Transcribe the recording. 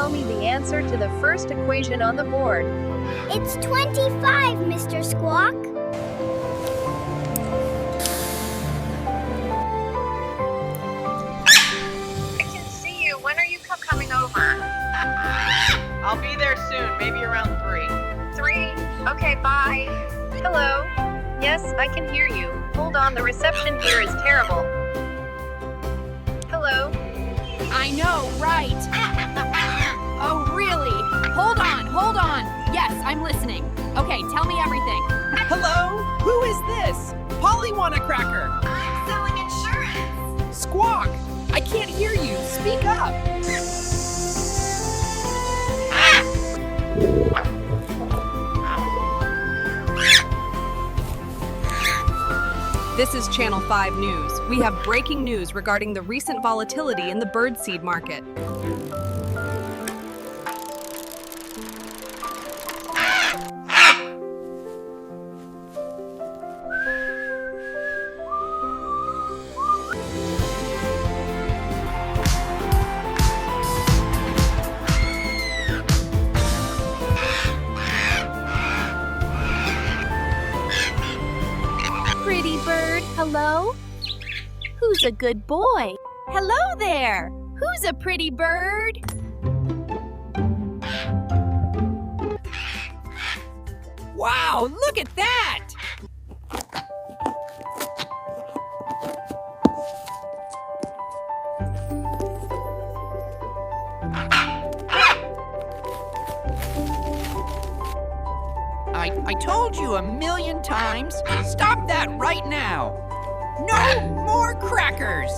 tell me the answer to the first equation on the board? It's 25, Mr. Squawk. I can see you. When are you coming over? I'll be there soon, maybe around 3. 3? Okay, bye. Hello? Yes, I can hear you. Hold on, the reception here is terrible. Hello? I know, right? Oh, really? Hold on. Yes, I'm listening. Okay, tell me everything. Hello? Who is this? Polly want a cracker. I'm selling insurance. Squawk! I can't hear you. Speak up. This is Channel 5 News. We have breaking news regarding the recent volatility in the birdseed market. Pretty bird, hello? Who's a good boy? Hello there. Who's a pretty bird? Wow, look at that! I told you 1,000,000 times. Stop that right now. No more crackers.